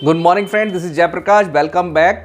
Good morning friend, this is Jayaprakash. Welcome back.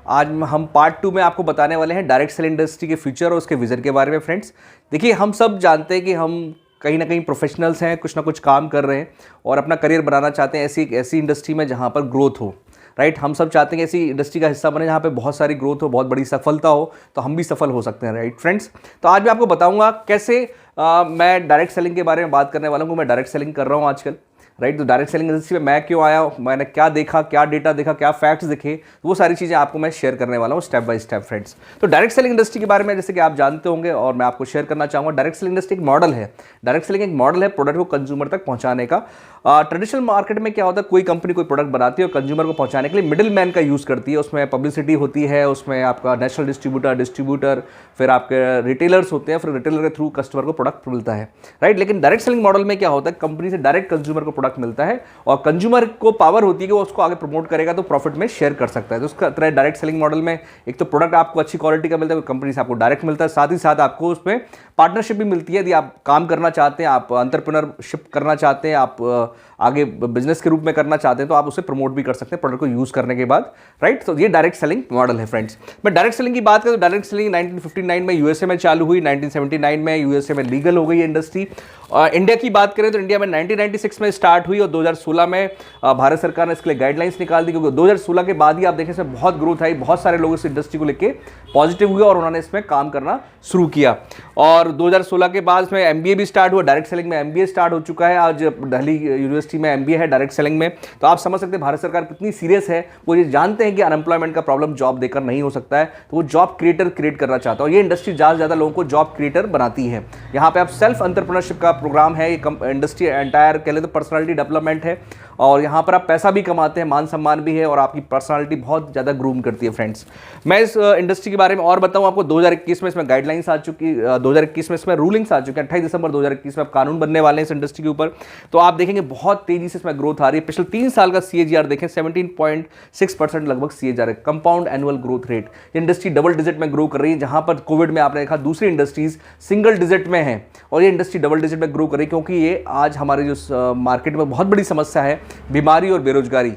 आज हम part 2 में आपको बताने वाले हैं डायरेक्ट सेल इंडस्ट्री के फ्यूचर और उसके विजन के बारे में। फ्रेंड्स देखिए, हम सब जानते हैं कि हम कहीं ना कहीं प्रोफेशनल्स हैं, कुछ ना कुछ काम कर रहे हैं और अपना करियर बनाना चाहते हैं ऐसी इंडस्ट्री में जहाँ पर ग्रोथ हो। राइट, हम सब चाहते हैं कि ऐसी इंडस्ट्री का हिस्सा बने जहाँ पे बहुत सारी ग्रोथ हो, बहुत बड़ी सफलता हो, तो हम भी सफल हो सकते हैं। राइट फ्रेंड्स, तो आज मैं आपको बताऊंगा कैसे मैं डायरेक्ट सेलिंग के बारे में बात करने वाला हूँ। मैं डायरेक्ट सेलिंग कर रहा हूँ आजकल। राइट, तो डायरेक्ट सेलिंग इंडस्ट्री में मैं क्यों आया, मैंने क्या देखा, क्या डेटा देखा, क्या फैक्ट्स दिखे, वो सारी चीज़ें आपको मैं शेयर करने वाला हूँ स्टेप बाय स्टेप। फ्रेंड्स, तो डायरेक्ट सेलिंग इंडस्ट्री के बारे में जैसे कि आप जानते होंगे और मैं आपको शेयर करना चाहूँगा, डायरेक्ट सेलिंग इंडस्ट्री एक मॉडल है। डायरेक्ट सेलिंग एक मॉडल है प्रोडक्ट को कंज्यूमर तक पहुँचाने का। ट्रेडिशनल मार्केट में क्या होता है, कोई कंपनी कोई प्रोडक्ट बनाती है और कंज्यूमर को पहुँचाने के लिए मिडिल मैन का यूज़ करती है। उसमें पब्लिसिटी होती है, उसमें आपका नेशनल डिस्ट्रीब्यूटर, फिर आपके रिटेलर्स होते हैं, फिर रिटेलर के थ्रू कस्टमर को प्रोडक्ट मिलता है। राइट, लेकिन डायरेक्ट सेलिंग मॉडल में क्या होता है, कंपनी से डायरेक्ट कंज्यूमर को प्रोडक्ट मिलता है और कंज्यूमर को पावर होती है कि वो उसको आगे प्रमोट करेगा तो प्रॉफिट में शेयर कर सकता है। तो उसका तरह डायरेक्ट सेलिंग मॉडल में एक तो प्रोडक्ट आपको अच्छी क्वालिटी का मिलता है, कंपनी से आपको डायरेक्ट मिलता है, साथ ही साथ आपको उसमें पार्टनरशिप भी मिलती है। यदि आप काम करना चाहते हैं, आप एंटरप्रेन्योरशिप करना चाहते हैं, आप आगे बिजनेस के रूप में करना चाहते हैं, तो आप उसे प्रमोट भी कर सकते हैं प्रोडक्ट को यूज करने के बाद। राइट, तो ये डायरेक्ट सेलिंग मॉडल है। फ्रेंड्स, मैं डायरेक्ट सेलिंग की बात करूं तो डायरेक्ट सेलिंग 1959 में यूएसए में चालू हुई, 1979 में यूएसए में लीगल हो गई इंडस्ट्री। इंडिया की बात करें तो इंडिया में 1996 में स्टार्ट हुई और 2016 में भारत सरकार ने इसके लिए गाइडलाइंस निकाल दी, क्योंकि 2016 के बाद ही आप देखें इसमें बहुत ग्रोथ आई, बहुत सारे लोग इस इंडस्ट्री को लेकर पॉजिटिव हुए और उन्होंने इसमें काम करना शुरू किया। और 2016 के बाद इसमें एमबीए भी स्टार्ट हुआ, डायरेक्ट सेलिंग में एमबीए स्टार्ट हो चुका है। आज दिल्ली यूनिवर्सिटी में एमबीए है डायरेक्ट सेलिंग में। तो आप समझ सकते हैं भारत सरकार कितनी सीरियस है। वो ये जानते हैं कि अनएम्प्लॉयमेंट का प्रॉब्लम जॉब देकर नहीं हो सकता है, तो वो जॉब क्रिएटर क्रिएट करना चाहता है और ये इंडस्ट्री ज़्यादा से ज़्यादा लोगों को जॉब क्रिएटर बनाती है। यहाँ पे आप सेल्फ एंटरप्रेन्योरशिप का प्रोग्राम है, ये इंडस्ट्री एंटायर कह ले तो पर्सनालिटी डेवलपमेंट है और यहाँ पर आप पैसा भी कमाते हैं, मान सम्मान भी है और आपकी पर्सनालिटी बहुत ज़्यादा ग्रूम करती है। फ्रेंड्स, मैं इस इंडस्ट्री के बारे में और बताऊँ आपको। 2021 में इसमें गाइडलाइंस आ चुकी, 2021 में इसमें रूलिंग्स आ चुके हैं। 28 दिसंबर 2021 में अब कानून बनने वाले हैं इस इंडस्ट्री के ऊपर। तो आप देखेंगे बहुत तेजी से इसमें ग्रोथ आ रही है। पिछले 3 साल का CAGR देखें, 17.6% लगभग CAGR है, compound annual growth rate. Industry double digit में ग्रो कर रही है, जहां पर कोविड में आपने देखा दूसरी इंडस्ट्रीज सिंगल डिजिट में है और ये इंडस्ट्री डबल डिजिट में ग्रो कर रही है, क्योंकि ये आज हमारे जो मार्केट में बहुत बड़ी समस्या है, बीमारी और बेरोजगारी,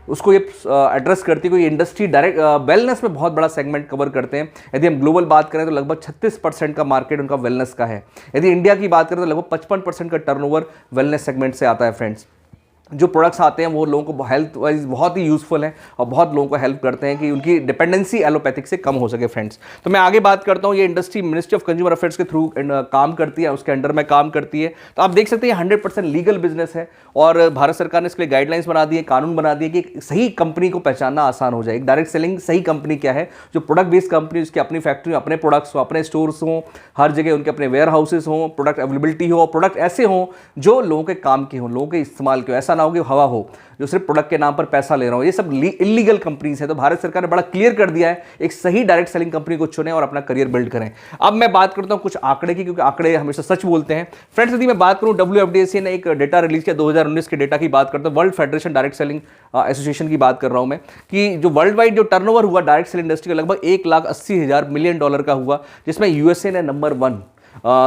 उसको ये एड्रेस करती है। कोई इंडस्ट्री डायरेक्ट वेलनेस में बहुत बड़ा सेगमेंट कवर करते हैं। यदि हम ग्लोबल बात करें तो लगभग 36% का मार्केट उनका वेलनेस का है। यदि इंडिया की बात करें तो लगभग 55% का टर्नओवर वेलनेस सेगमेंट से आता है। फ्रेंड्स, जो प्रोडक्ट्स आते हैं वो लोगों को हेल्थ वाइज बहुत ही यूजफुल हैं और बहुत लोगों को हेल्प करते हैं कि उनकी डिपेंडेंसी एलोपैथिक से कम हो सके। फ्रेंड्स, तो मैं आगे बात करता हूँ। ये industry ministry of consumer affairs के थ्रू काम करती है, उसके अंडर में काम करती है। तो आप देख सकते हैं 100% लीगल बिजनेस है और भारत सरकार ने इसके लिए गाइडलाइंस बना दी है, कानून बना दिए कि सही कंपनी को पहचानना आसान हो जाए। डायरेक्ट सेलिंग सही कंपनी क्या है, जो प्रोडक्ट बेस्ड कंपनी, उसकी अपनी फैक्ट्री, अपने प्रोडक्ट्स हो, अपने स्टोर्स हों, हर जगह उनके अपने वेयर हाउसेस हों, प्रोडक्ट अवेलेबिलिटी हो, प्रोडक्ट ऐसे हों जो लोगों के काम के हों, लोगों के इस्तेमाल के हो। ऐसा ना हो कि हवा हो जो सिर्फ प्रोडक्ट के नाम पर पैसा ले रहा हूं। ये सब इलीगल कंपनीज है। तो भारत सरकार ने बड़ा क्लियर कर दिया है, एक सही डायरेक्ट सेलिंग कंपनी को चुनें और अपना करियर बिल्ड करें। अब मैं बात करता हूं कुछ आंकड़े की, क्योंकि आंकड़े हमेशा सच बोलते हैं। फ्रेंड्स, यदि मैं बात करूं, WFDAC ने एक डेटा रिलीज किया 2019 के डेटा की बात करता हूं, world federation direct selling association की बात कर रहा हूं मैं, कि जो वर्ल्ड वाइड जो टर्नओवर हुआ डायरेक्ट सेलिंग इंडस्ट्री का लगभग $1,80,000 मिलियन का हुआ, जिसमें यूएसए ने नंबर 1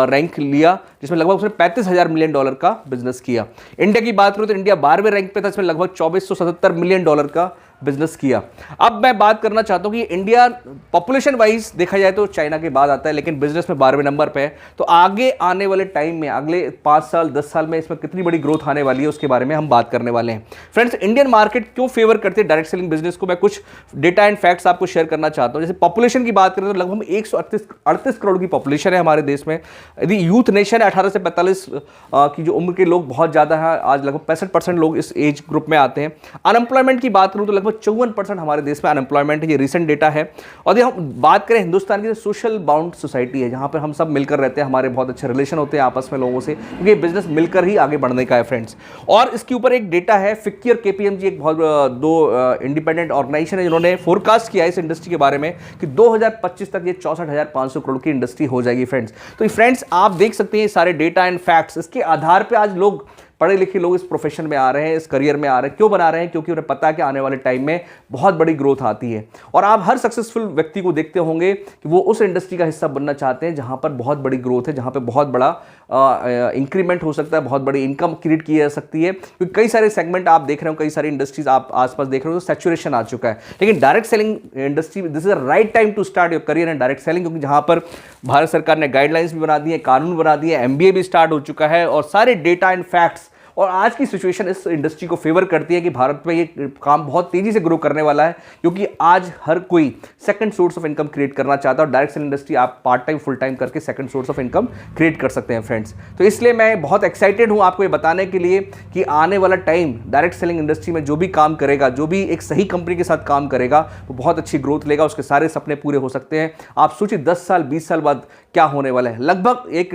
रैंक लिया, जिसमें लगभग उसने $35,000 मिलियन का बिजनेस किया। इंडिया की बात करूं तो इंडिया 12वें रैंक पे था, इसमें लगभग $2,477 मिलियन का बिजनेस किया। अब मैं बात करना चाहता हूं कि इंडिया पॉपुलेशन वाइज देखा जाए तो चाइना के बाद आता है, लेकिन बिजनेस में 12वें नंबर पे है। तो आगे आने वाले टाइम में, अगले 5 साल 10 साल में इसमें कितनी बड़ी ग्रोथ आने वाली है, उसके बारे में हम बात करने वाले हैं। फ्रेंड्स, इंडियन मार्केट क्यों फेवर करती है डायरेक्ट सेलिंग बिजनेस को, मैं कुछ डेटा एंड फैक्ट्स आपको शेयर करना चाहता हूं। जैसे पॉपुलेशन की बात करें तो लगभग 138 करोड़ की पॉपुलेशन है हमारे देश में। यदि यूथ नेशन है, 18 से 45 की जो उम्र के लोग बहुत ज्यादा है, आज लगभग 65% लोग इस एज ग्रुप में आते हैं। अनएम्प्लॉयमेंट की बात करूं तो लगभग 54% हमारे देश में अनएम्प्लॉयमेंट है, ये रिसेंट डेटा है। और यदि हम बात करें हिंदुस्तान की, सोशल बाउंड सोसाइटी है, जहां पर हम सब मिलकर रहते हैं, हमारे बहुत अच्छे रिलेशन होते हैं आपस में लोगों से, क्योंकि बिजनेस मिलकर ही आगे बढ़ने का है। फ्रेंड्स, और इसके ऊपर एक डेटा है, फिक्की और KPMG, एक बहुत दो इंडिपेंडेंट ऑर्गेनाइजेशन है, जिन्होंने फोरकास्ट किया इस इंडस्ट्री के बारे में कि 2025 तक ये 64,500 करोड़ की इंडस्ट्री हो जाएगी। फ्रेंड्स, तो फ्रेंड्स आप देख सकते हैं सारे डेटा एंड फैक्ट्स, इसके आधार पर आज लोग, पढ़े लिखे लोग इस प्रोफेशन में आ रहे हैं, इस करियर में आ रहे हैं। क्यों बना रहे हैं? क्योंकि उन्हें पता है कि आने वाले टाइम में बहुत बड़ी ग्रोथ आती है। और आप हर सक्सेसफुल व्यक्ति को देखते होंगे कि वो उस इंडस्ट्री का हिस्सा बनना चाहते हैं जहां पर बहुत बड़ी ग्रोथ है, जहां पर बहुत बड़ा इंक्रीमेंट हो सकता है, बहुत बड़ी इनकम क्रिएट की जा सकती है, क्योंकि कई सारे सेगमेंट आप देख रहे हो, कई सारी इंडस्ट्रीज आप आसपास देख रहे हो तो सैचुरेशन आ चुका है। लेकिन direct selling industry, this is the right time to start your career in direct selling, क्योंकि जहां पर भारत सरकार ने गाइडलाइंस भी बना दी है, कानून बना दिए, एमबीए भी स्टार्ट हो चुका है और सारे डेटा एंड फैक्ट्स और आज की सिचुएशन इस इंडस्ट्री को फेवर करती है कि भारत में ये काम बहुत तेजी से ग्रो करने वाला है, क्योंकि आज हर कोई second source of income create करना चाहता है और डायरेक्ट सेलिंग इंडस्ट्री आप पार्ट टाइम फुल टाइम करके second source of income create कर सकते हैं फ्रेंड्स। तो इसलिए मैं बहुत एक्साइटेड हूं आपको ये बताने के लिए कि आने वाला टाइम डायरेक्ट सेलिंग इंडस्ट्री में जो भी काम करेगा, जो भी एक सही कंपनी के साथ काम करेगा, वो बहुत अच्छी ग्रोथ लेगा, उसके सारे सपने पूरे हो सकते हैं। आप सोचिए 10 साल 20 साल बाद क्या होने वाला है। लगभग एक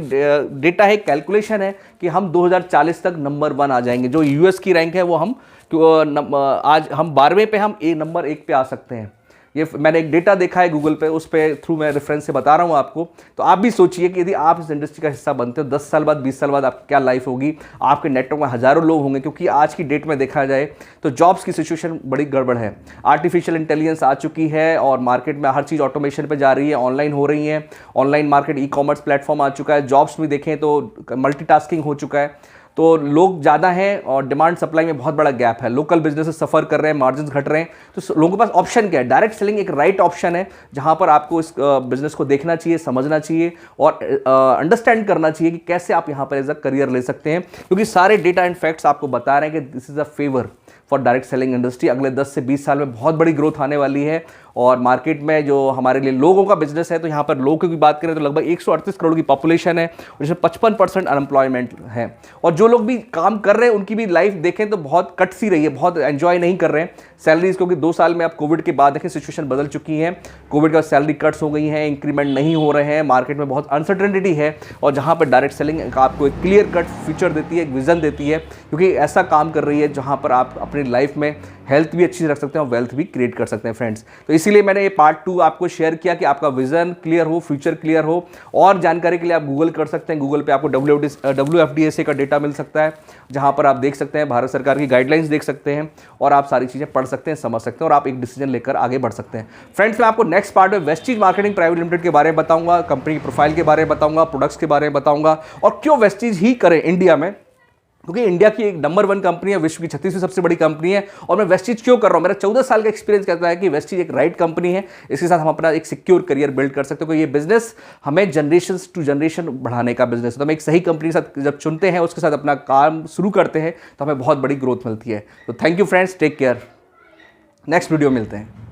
डेटा है, कैलकुलेशन है कि हम 2040 तक नंबर 1 आ जाएंगे। जो यूएस की रैंक है वो हम आज हम 12वें पे, हम नंबर 1 पे आ सकते हैं। ये मैंने एक डेटा देखा है गूगल पे, उस पे थ्रू मैं रेफरेंस से बता रहा हूँ आपको। तो आप भी सोचिए कि यदि आप इस इंडस्ट्री का हिस्सा बनते हो, 10 साल बाद 20 साल बाद आपकी क्या लाइफ होगी। आपके नेटवर्क में हज़ारों लोग होंगे, क्योंकि आज की डेट में देखा जाए तो जॉब्स की सिचुएशन बड़ी गड़बड़ है। आर्टिफिशियल इंटेलिजेंस आ चुकी है और मार्केट में हर चीज़ ऑटोमेशन पे जा रही है, ऑनलाइन हो रही है, online market e commerce platform आ चुका है। जॉब्स भी देखें तो मल्टीटास्किंग हो चुका है, तो लोग ज़्यादा हैं और डिमांड सप्लाई में बहुत बड़ा गैप है। लोकल बिजनेसेस सफ़र कर रहे हैं, मार्जिन घट रहे हैं, तो लोगों के पास ऑप्शन क्या है? डायरेक्ट सेलिंग एक राइट ऑप्शन है, जहां पर आपको इस बिजनेस को देखना चाहिए, समझना चाहिए और अंडरस्टैंड करना चाहिए कि कैसे आप यहां पर एज अ करियर ले सकते हैं, क्योंकि सारे डेटा एंड फैक्ट्स आपको बता रहे हैं कि this is a favour for direct selling industry. अगले 10 से 20 साल में बहुत बड़ी ग्रोथ आने वाली है और मार्केट में जो हमारे लिए लोगों का बिजनेस है, तो यहाँ पर लोगों की बात करें तो लगभग 138 करोड़ की पॉपुलेशन है और इसमें 55% अनएम्प्लॉयमेंट है। और जो लोग भी काम कर रहे हैं उनकी भी लाइफ देखें तो बहुत कट सी रही है, बहुत एंजॉय नहीं कर रहे हैं सैलरीज, क्योंकि 2 साल में अब कोविड के बाद देखें सिचुएशन बदल चुकी है। कोविड का सैलरी कट्स हो गई हैं, इंक्रीमेंट नहीं हो रहे हैं, मार्केट में बहुत अनसर्टेनिटी है, और जहाँ पर डायरेक्ट सेलिंग आपको एक क्लियर कट फ्यूचर देती है, एक विजन देती है, क्योंकि ऐसा काम कर रही है जहाँ पर आप अपनी लाइफ में हेल्थ भी अच्छी रख सकते हैं और वेल्थ भी क्रिएट कर सकते हैं फ्रेंड्स। तो इसीलिए मैंने ये पार्ट 2 आपको शेयर किया कि आपका विजन क्लियर हो, फ्यूचर क्लियर हो। और जानकारी के लिए आप गूगल कर सकते हैं, गूगल पे आपको WFDSA का डेटा मिल सकता है, जहां पर आप देख सकते हैं भारत सरकार की गाइडलाइंस देख सकते हैं और आप सारी चीज़ें पढ़ सकते हैं, समझ सकते हैं और आप एक डिसीजन लेकर आगे बढ़ सकते हैं। फ्रेंड्स, मैं आपको नेक्स्ट पार्ट में वेस्टीज मार्केटिंग प्राइवेट लिमिटेड के बारे में बताऊंगा, कंपनी की प्रोफाइल के बारे में बताऊंगा, प्रोडक्ट्स के बारे में बताऊंगा और क्यों वेस्टीज ही करें इंडिया में, क्योंकि इंडिया की एक नंबर 1 कंपनी है, विश्व की 36वीं सबसे बड़ी कंपनी है। और मैं वेस्टीज क्यों कर रहा हूँ, मेरा 14 साल का एक्सपीरियंस कहता है कि वेस्टीज एक राइट कंपनी है, इसके साथ हम अपना एक सिक्योर करियर बिल्ड कर सकते हैं, क्योंकि ये बिजनेस हमें जनरेशन टू जनरेशन बढ़ाने का बिजनेस है। तो हम एक सही कंपनी के साथ जब चुनते हैं, उसके साथ अपना काम शुरू करते हैं, तो हमें बहुत बड़ी ग्रोथ मिलती है। तो thank you friends, take care, next video मिलते हैं।